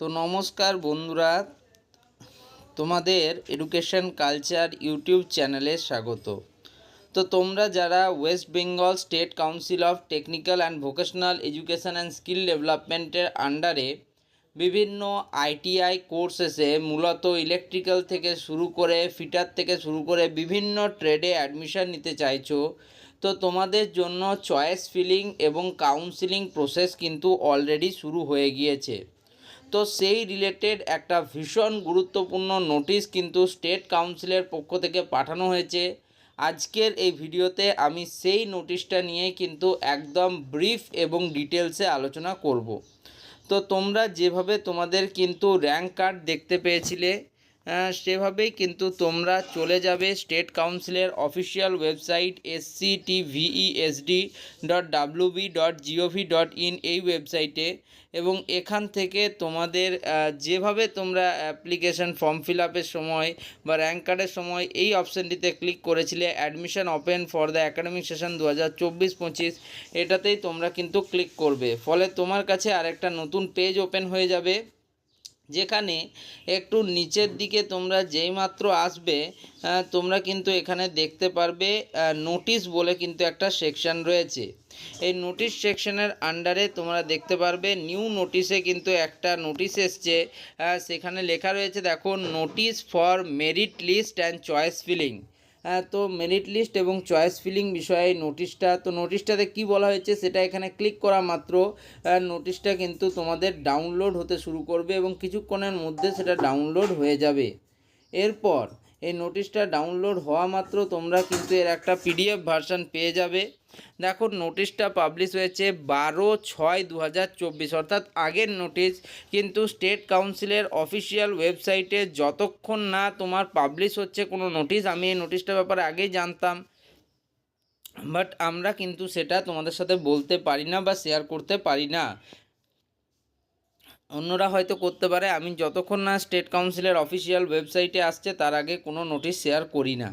তো নমস্কার বন্ধুরা, তোমাদের এডুকেশন কালচার ইউটিউব চ্যানেলে স্বাগত। তো তোমরা যারা West Bengal state council of technical and vocational education and skill ডেভেলপমেন্টের আন্ডারে বিভিন্ন আইটিআই কোর্সেসে মূলত ইলেকট্রিক্যাল থেকে শুরু করে ফিটার থেকে শুরু করে বিভিন্ন ট্রেডে অ্যাডমিশন নিতে চাইছো, তো তোমাদের জন্য চয়েস ফিলিং এবং কাউন্সিলিং প্রসেস কিন্তু অলরেডি শুরু হয়ে গিয়েছে। তো সেই রিলেটেড একটা ভীষণ গুরুত্বপূর্ণ নোটিশ কিন্তু স্টেট কাউন্সিলের পক্ষ থেকে পাঠানো হয়েছে। আজকের এই ভিডিওতে আমি সেই নোটিশটা নিয়ে কিন্তু একদম ব্রিফ এবং ডিটেলসে আলোচনা করব। তো তোমরা যেভাবে তোমাদের কিন্তু র্যাঙ্ক কার্ড দেখতে পেয়েছিলে, সেভাবেই কিন্তু তোমরা চলে যাবে স্টেট কাউন্সিলের অফিসিয়াল ওয়েবসাইট sctvesd.wb.gov.in এই ওয়েবসাইটে, এবং এখান থেকে তোমাদের যেভাবে তোমরা অ্যাপ্লিকেশন ফর্ম ফিল আপের সময় বা র্যাঙ্ক কার্ডের সময় এই অপশানটিতে ক্লিক করেছিলে admission open for the academic session 2024-25, এটাতেই তোমরা কিন্তু ক্লিক করবে। ফলে তোমার কাছে আরেকটা নতুন পেজ ওপেন হয়ে যাবে, যেখানে একটু নিচের দিকে তোমরা যেই মাত্র আসবে তোমরা কিন্তু এখানে দেখতে পারবে নোটিশ বলে কিন্তু একটা সেকশন রয়েছে। এই নোটিশ সেকশনের আন্ডারে তোমরা দেখতে পারবে নিউ নোটিশে কিন্তু একটা নোটিশ এসছে, সেখানে লেখা রয়েছে দেখো, notice for merit list and choice filling. তো মেরিট লিস্ট এবং চয়েস ফিলিং বিষয়ে নোটিশটাতে কি বলা হয়েছে সেটা এখানে ক্লিক করা মাত্র নোটিশটা কিন্তু তোমাদের ডাউনলোড হতে শুরু করবে এবং কিছুক্ষণের মধ্যে সেটা ডাউনলোড হয়ে যাবে। এরপর এই নোটিশটা ডাউনলোড হওয়া মাত্র তোমরা কিন্তু এর একটা পিডিএফ ভার্সন পেয়ে যাবে। দেখো, নোটিশটা পাবলিশ হয়েছে 12/6/2024, অর্থাৎ আগের নোটিশ, কিন্তু স্টেট কাউন্সিলের অফিসিয়াল ওয়েবসাইটে যতক্ষণ না তোমার পাবলিশ হচ্ছে কোনো নোটিশ, আমি এই নোটিশটার ব্যাপারে আগেই জানতাম, বাট আমরা কিন্তু সেটা তোমাদের সাথে বলতে পারি না বা শেয়ার করতে পারি না। অন্যরা হয়তো করতে পারে, আমি যতক্ষণ না স্টেট কাউন্সিলের অফিসিয়াল ওয়েবসাইটে আসছে তার আগে কোনো নোটিশ শেয়ার করি না।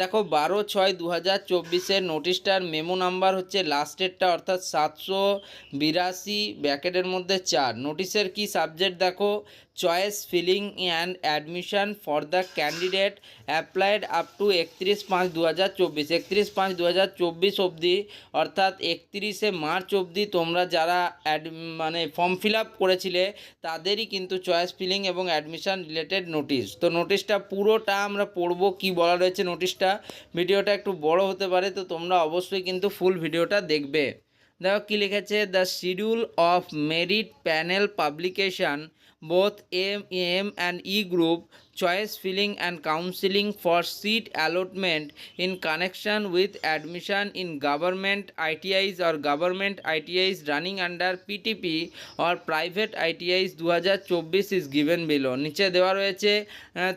দেখো, 12/6/2024 নোটিশটার মেমো নাম্বার হচ্ছে লাস্টেরটা, অর্থাৎ 782 ব্র্যাকেটের মধ্যে 4। নোটিশের কি সাবজেক্ট দেখো, choice filling and admission for the candidate applied up to 31/5/2024, 31/5/2024 অবধি, অর্থাৎ 31শে মার্চ অবধি তোমরা যারা ফর্ম ফিল আপ করেছিলে তাদেরই কিন্তু চয়েস ফিলিং এবং অ্যাডমিশন রিলেটেড নোটিশ। তো নোটিশটা পুরোটা আমরা পড়বো, কি বলা রয়েছে নোটিশটা। ভিডিওটা একটু বড় হতে পারে, তো তোমরা অবশ্যই কিন্তু ফুল ভিডিওটা দেখবে। দেখো কি লিখেছে, the schedule of merit panel publication both M and E group choice filling and counseling for seat allotment in connection with admission in government ITIs or government ITIs running under PTP or private ITIs 2024 is given below। নিচে দেওয়া রয়েছে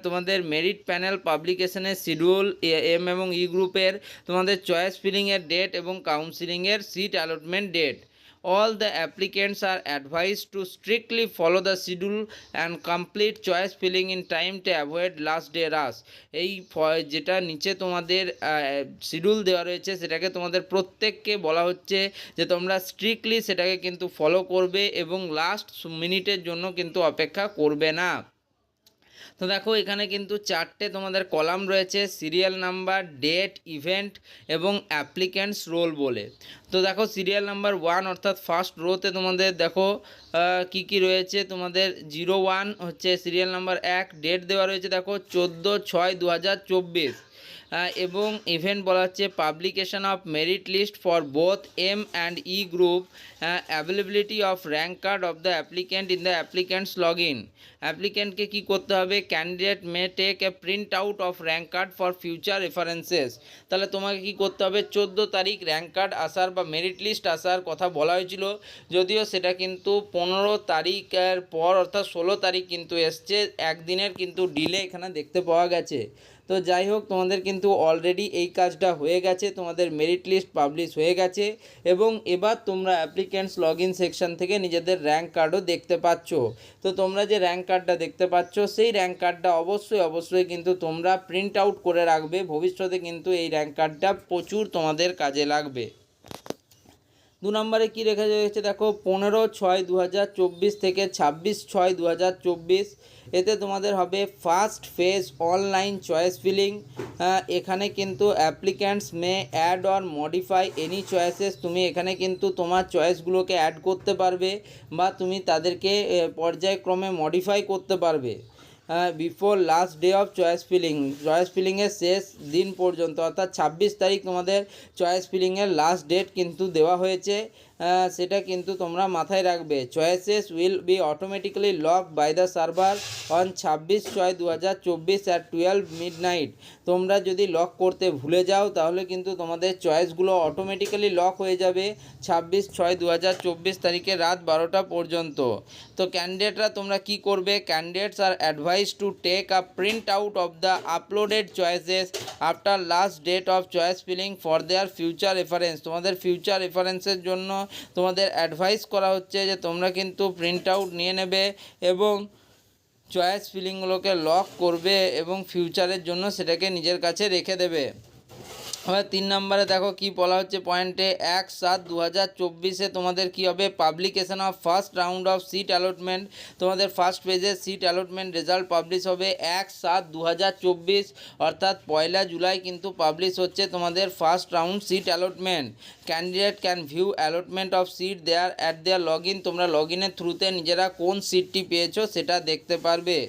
তোমাদের merit panel পাবলিকেশনের schedule, M এবং E গ্রুপের তোমাদের choice ফিলিংয়ের date এবং কাউন্সিলিংয়ের seat allotment date. All the applicants are advised to strictly follow the schedule and complete choice filling in time to avoid last day rush। এই যেটা নিচে তোমাদের শিডিউল দেওয়া রয়েছে সেটাকে তোমাদের প্রত্যেককে বলা হচ্ছে যে তোমরা স্ট্রিক্টলি সেটাকে কিন্তু ফলো করবে এবং লাস্ট মিনিটের জন্য কিন্তু অপেক্ষা করবে না। তো দেখো, এখানে কিন্তু 4টে তোমাদের কলাম রয়েছে, সিরিয়াল নাম্বার, ডেট, ইভেন্ট এবং অ্যাপ্লিক্যান্টস রোল বলে। তো দেখো, সিরিয়াল নাম্বার 1 অর্থাৎ ফার্স্ট রোতে তোমাদের দেখো কি রয়েছে, তোমাদের 01 হচ্ছে সিরিয়াল নাম্বার 1, ডেট দেওয়া রয়েছে দেখো 14/6/2024, এবং ইভেন্ট বলা হচ্ছে publication of merit list for both M and E group, availability of rank card of the applicant in the applicants log in. অ্যাপ্লিক্যান্টকে কী করতে হবে, candidate may take a print out of rank card for future references. তাহলে তোমাকে কি করতে হবে, 14 তারিখ র্যাঙ্ক কার্ড আসার বা মেরিট লিস্ট আসার কথা বলা হয়েছিল, যদিও সেটা কিন্তু 15 তারিখের পর অর্থাৎ 16 তারিখ কিন্তু এসছে, একদিনের কিন্তু ডিলে এখানে দেখতে পাওয়া গেছে। তো যাই হোক, তোমাদের কিন্তু অলরেডি এই কাজটা হয়ে গেছে, তোমাদের মেরিট লিস্ট পাবলিশ হয়ে গেছে এবং এবার তোমরা অ্যাপ্লিক্যান্টস লগ ইন সেকশন থেকে নিজেদের র্যাঙ্ক কার্ডও দেখতে পাচ্ছ। তো তোমরা যে র্যাঙ্ক কার্ডটা দেখতে পাচ্ছ সেই র্যাঙ্ক কার্ডটা অবশ্যই কিন্তু তোমরা প্রিন্ট আউট করে রাখবে, ভবিষ্যতে কিন্তু এই র্যাঙ্ক কার্ডটা প্রচুর তোমাদের কাজে লাগবে। দু নম্বরে কী রেখে রয়েছে দেখো 15/6/2024 থেকে 26/6/2024, এতে তোমাদের হবে first phase online choice filling. এখানে কিন্তু applicants may add or modify any choices, তুমি এখানে কিন্তু তোমার চয়েসগুলোকে অ্যাড করতে পারবে বা তুমি তাদেরকে পর্যায়ক্রমে মডিফাই করতে পারবে before last day of choice ফিলিংয়ের শেষ দিন পর্যন্ত, অর্থাৎ 26 তারিখ তোমাদের চয়েস ফিলিংয়ের লাস্ট ডেট কিন্তু দেওয়া হয়েছে, সেটা কিন্তু তোমরা মাথায় রাখবে। Choices will be automatically lock by the server on 26/6/2024 at 12 midnight। তোমরা যদি লক করতে ভুলে যাও তাহলে কিন্তু তোমাদের চয়েসগুলো অটোমেটিক্যালি লক হয়ে যাবে 26/6/2024 তারিখে রাত 12টা পর্যন্ত। তো ক্যান্ডিডেটরা তোমরা কি করবে, candidates are advise to take a print out of the uploaded choices after last date of choice filling for their future reference. তোমাদের ফিউচার রেফারেন্সের জন্য তোমাদের অ্যাডভাইস করা হচ্ছে যে তোমরা কিন্তু প্রিন্ট আউট নিয়ে নেবে এবং চয়েস ফিলিংগুলোকে লক করবে এবং ফিউচারের জন্য সেটাকে নিজের কাছে রেখে দেবে। এবার 3 নম্বরে দেখো কি বলা হচ্ছে পয়েন্টে, 1/7/2024 তোমাদের কি হবে, publication of first round of seat allotment. তোমাদের ফার্স্ট পেজের সিট অ্যালটমেন্ট রেজাল্ট পাবলিশ হবে 1/7/2024, অর্থাৎ 1 জুলাই কিন্তু পাবলিশ হচ্ছে তোমাদের first round seat allotment. Candidate can view allotment of seat their at their log in. তোমরা লগ ইনের থ্রুতে নিজেরা কোন সিটটি পেয়েছো সেটা দেখতে পারবে।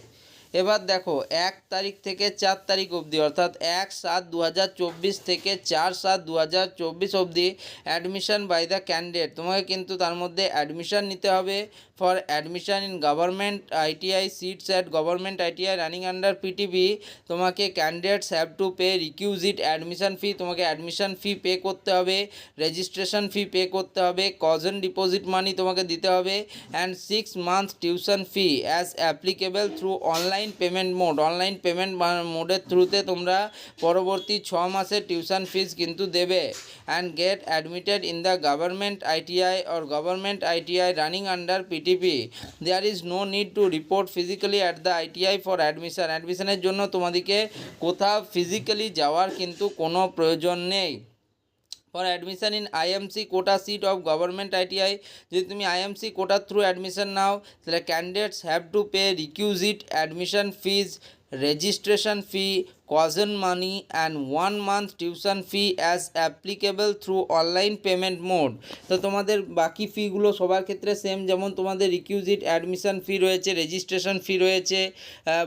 এবার দেখো 1 তারিখ থেকে 4 তারিখ অবধি, অর্থাৎ 1/7/2024 থেকে 4/7/2024 অবধি অ্যাডমিশন বাই দ্য ক্যান্ডিডেট। তোমাকে কিন্তু তার মধ্যে অ্যাডমিশন নিতে হবে। For admission in government ITI seats at government ITI running under PTP, তোমাকে candidates have to pay requisite admission fee. তোমাকে অ্যাডমিশন ফি পে করতে হবে, রেজিস্ট্রেশন ফি পে করতে হবে, কজন ডিপোজিট মানি তোমাকে দিতে হবে, and 6 months tuition fee as applicable through online payment mode. Online payment মোডের থ্রুতে তোমরা পরবর্তী 6 মাসের টিউশন ফিস কিন্তু দেবে। And get admitted in the government ITI or government ITI running under PTP. There is no need to report physically at the ITI for admission. অ্যাডমিশনের জন্য তোমাদেরকে কোথাও ফিজিক্যালি যাওয়ার কিন্তু কোনো প্রয়োজন নেই। For admission in IMC quota seat of government ITI, যদি তুমি আইএমসি কোটার থ্রু অ্যাডমিশন নাও তাহলে candidates have to pay requisite admission fees, registration fee, caution money and 1 month tuition fee as applicable through online payment mode. তো তোমাদের বাকি ফিগুলো সবার ক্ষেত্রে সেম, যেমন তোমাদের রিকিউজিট অ্যাডমিশন ফি রয়েছে, রেজিস্ট্রেশন ফি রয়েছে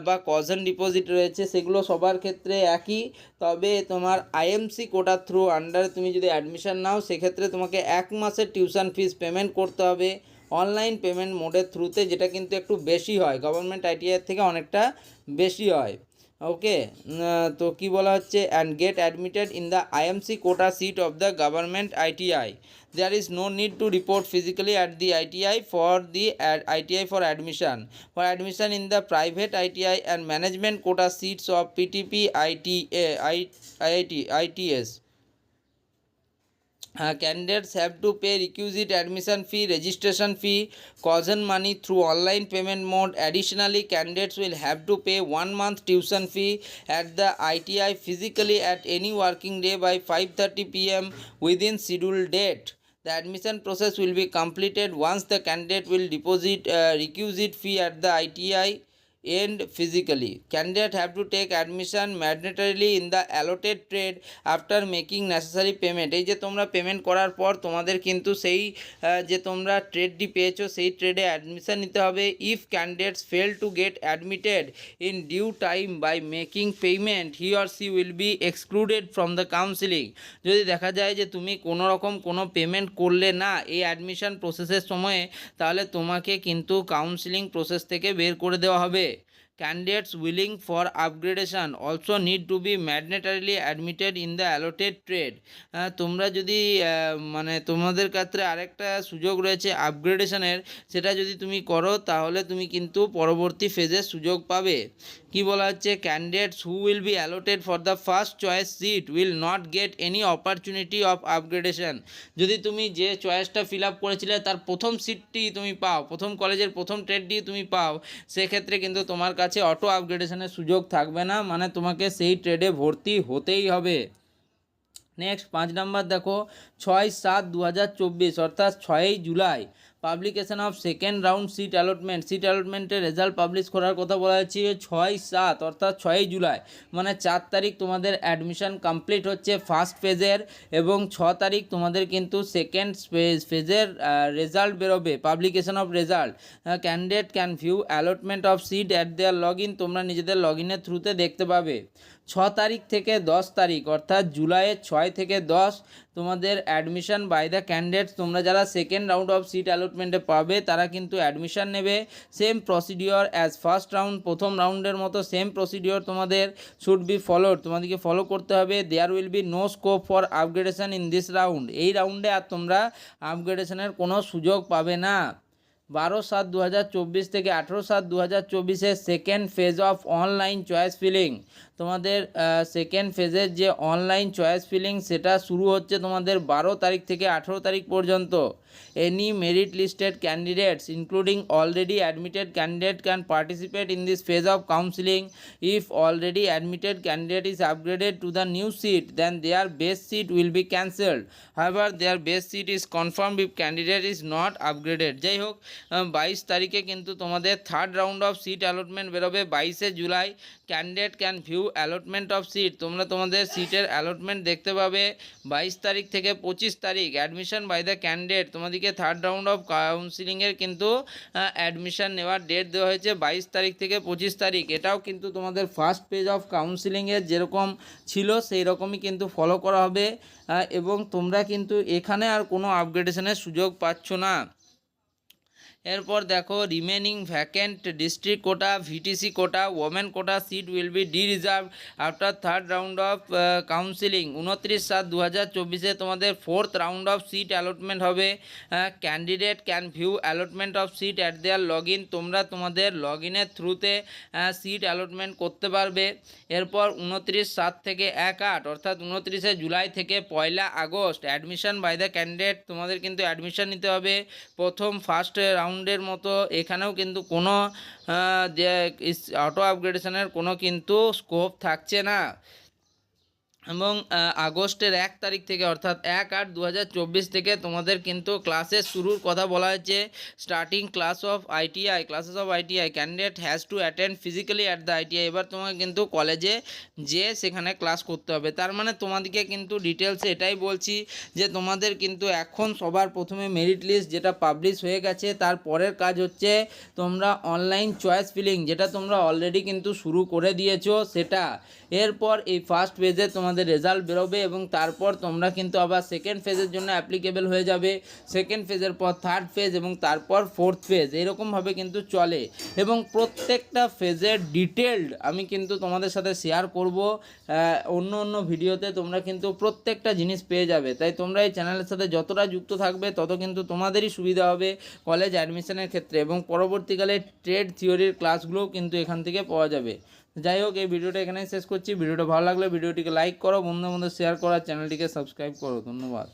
বা কজন ডিপোজিট রয়েছে, সেগুলো সবার ক্ষেত্রে একই। তবে তোমার আইএমসি কোটার থ্রু আন্ডারে তুমি যদি অ্যাডমিশন নাও সেক্ষেত্রে তোমাকে 1 মাসের টিউশন ফিস পেমেন্ট করতে হবে অনলাইন পেমেন্ট মোডের থ্রুতে, যেটা কিন্তু একটু বেশি হয়, গভর্নমেন্ট আইটিআইয়ের থেকে অনেকটা বেশি হয়। ওকে, তো কি বলা হচ্ছে, and get admitted in the IMC quota seat of the government ITI. There is no need to report physically at the ITI for the ITI for admission. For admission in the private ITI and management quota seats of PTP, ITS, candidates have to pay requisite admission fee, registration fee, caution money through online payment mode. Additionally, candidates will have to pay 1 month tuition fee at the ITI physically at any working day by 5:30 p.m. within scheduled date. The admission process will be completed once the candidate will deposit requisite fee at the ITI end physically. Candidate have to take admission mandatorily in the allotted trade after making necessary payment. এই যে তোমরা payment করার পর তোমাদের কিন্তু সেই যে তোমরা ট্রেডটি পেয়েছো সেই ট্রেডে অ্যাডমিশন নিতে হবে। If candidates fail to get admitted in due time by making payment, he or she will be excluded from the counselling. যদি দেখা যায় যে তুমি কোনো রকম কোনো পেমেন্ট করলে না এই অ্যাডমিশন প্রসেসের সময়ে, তাহলে তোমাকে কিন্তু কাউন্সিলিং প্রসেস থেকে বের করে দেওয়া হবে। Candidates willing for upgradation also need to be mandatorily admitted in the allotted trade. তোমরা যদি মানে তোমাদের ক্ষেত্রে আরেকটা সুযোগ রয়েছে আপগ্রেডেশনের, সেটা যদি তুমি করো তাহলে তুমি কিন্তু পরবর্তী ফেজের সুযোগ পাবে। কি বলা হচ্ছে, candidates who will be allotted for the first choice seat will not get any opportunity of upgradation. যদি তুমি যে চয়েসটা ফিল আপ করেছিলে তার প্রথম সিটটি তুমি পাও, প্রথম কলেজের প্রথম ট্রেডটি তুমি পাও, সেক্ষেত্রে কিন্তু তোমার কাছে অটো আপগ্রেডেশনের সুযোগ থাকবে না, মানে তোমাকে সেই ট্রেডে ভর্তি হতেই হবে। নেক্সট 5 নাম্বার দেখো 6/7/2024 অর্থাৎ 6ই জুলাই publication of second round seat অ্যালটমেন্টের রেজাল্ট পাবলিশ করার কথা বলা হয়েছে 6/7 অর্থাৎ 6ই জুলাই, মানে 4 তারিখ তোমাদের অ্যাডমিশন কমপ্লিট হচ্ছে ফার্স্ট ফেজের, এবং 6 তারিখ তোমাদের কিন্তু সেকেন্ড ফেজের রেজাল্ট বেরোবে, publication of result. Candidate can view allotment of seat at their log in, তোমরা নিজেদের লগ ইনের থ্রুতে দেখতে পাবে। 6 তারিখ থেকে 10 তারিখ অর্থাৎ জুলাইয়ের 6 থেকে 10 তোমাদের অ্যাডমিশন বাই দ্য ক্যান্ডিডেটস, তোমরা যারা সেকেন্ড রাউন্ড অফ সিট অ্যালটমেন্টে পাবে তারা কিন্তু অ্যাডমিশন নেবে। Same procedure as first round, প্রথম রাউন্ডের মতো সেম প্রসিডিওর তোমাদের শুড বি ফলোড, তোমাদেরকে ফলো করতে হবে। There will be no scope for upgradation in this round, এই রাউন্ডে আর তোমরা আপগ্রেডেশনের কোনো সুযোগ পাবে না। 12/7/2024 থেকে 18/7/2024 second phase of online choice feeling, তোমাদের সেকেন্ড ফেজের যে অনলাইন চয়েস ফিলিং সেটা শুরু হচ্ছে তোমাদের 12 তারিখ থেকে 18 তারিখ পর্যন্ত। Any merit listed candidates including already admitted candidate can participate in this phase of counselling. If already admitted candidate is upgraded to the new seat then their base seat will be cancelled, however their base seat is confirmed if candidate is not upgraded. যাই হোক 22 তারিখে কিন্তু তোমাদের third round of seat allotment বেরোবে 22শে জুলাই। Candidate can view allotment of seat, তোমরা তোমাদের সিটের অ্যালটমেন্ট দেখতে পাবে 22 তারিখ থেকে 25 তারিখ। অ্যাডমিশন বাই দ্য ক্যান্ডিডেট, তোমাদেরকে থার্ড রাউন্ড অফ কাউন্সিলিংয়ের কিন্তু অ্যাডমিশন নেওয়ার ডেট দেওয়া হয়েছে 22 তারিখ থেকে 25 তারিখ। এটাও কিন্তু তোমাদের ফার্স্ট পেজ অফ কাউন্সিলিংয়ের যেরকম ছিল সেই রকমই কিন্তু ফলো করা হবে, এবং তোমরা কিন্তু এখানে আর কোনো আপগ্রেডেশনের সুযোগ পাচ্ছ না। এরপর দেখো remaining vacant district quota, VTC quota, women quota seat will be de reserve after third round of counselling. 29/7/2024 তোমাদের fourth round of seat allotment হবে। Candidate can view allotment of seat at their log in, তোমরা তোমাদের log ইনের থ্রুতে seat allotment করতে পারবে। এরপর 29/7 থেকে 1/8 অর্থাৎ 29শে জুলাই থেকে 1 আগস্ট অ্যাডমিশন বাই দ্য ক্যান্ডিডেট, তোমাদের কিন্তু অ্যাডমিশন নিতে হবে প্রথম ফার্স্ট রাউন্ডের মতো। এখানেও কিন্তু কোনো যে অটো আপগ্রেডেশনের কোনো কিন্তু স্কোপ থাকছে না। এবং আগস্টের 1 তারিখ থেকে অর্থাৎ 1/8/2024 থেকে তোমাদের কিন্তু ক্লাসের শুরুর কথা বলা হয়েছে। Starting classes of ITI candidate has to attend physically at the ITI, এবার তোমাকে কিন্তু কলেজে যেয়ে সেখানে ক্লাস করতে হবে। তার মানে তোমাদেরকে কিন্তু ডিটেলসে এটাই বলছি যে তোমাদের কিন্তু এখন সবার প্রথমে মেরিট লিস্ট যেটা পাবলিশ হয়ে গেছে, তার পরের কাজ হচ্ছে তোমরা অনলাইন চয়েস ফিলিং, যেটা তোমরা অলরেডি কিন্তু শুরু করে দিয়েছো সেটা। এরপর এই ফার্স্ট ফেজে তোমাদের রেজাল্ট বেরোবে এবং তারপর তোমরা কিন্তু আবার সেকেন্ড ফেজের জন্য অ্যাপ্লিকেবল হয়ে যাবে। সেকেন্ড ফেজের পর থার্ড ফেজ এবং তারপর ফোর্থ ফেজ, এরকমভাবে কিন্তু চলে। এবং প্রত্যেকটা ফেজের ডিটেলড আমি কিন্তু তোমাদের সাথে শেয়ার করব অন্য ভিডিওতে, তোমরা কিন্তু প্রত্যেকটা জিনিস পেয়ে যাবে। তাই তোমরা এই চ্যানেলের সাথে যতটা যুক্ত থাকবে তত কিন্তু তোমাদেরই সুবিধা হবে কলেজ অ্যাডমিশনের ক্ষেত্রে, এবং পরবর্তীকালে ট্রেড থিওরির ক্লাসগুলোও কিন্তু এখান থেকে পাওয়া যাবে। যাই হোক এই ভিডিওটা এখানেই শেষ করছি। ভিডিওটা ভালো লাগলে ভিডিওটিকে লাইক করো, বন্ধুদের মধ্যে শেয়ার করো, চ্যানেলটিকে সাবস্ক্রাইব করো। ধন্যবাদ।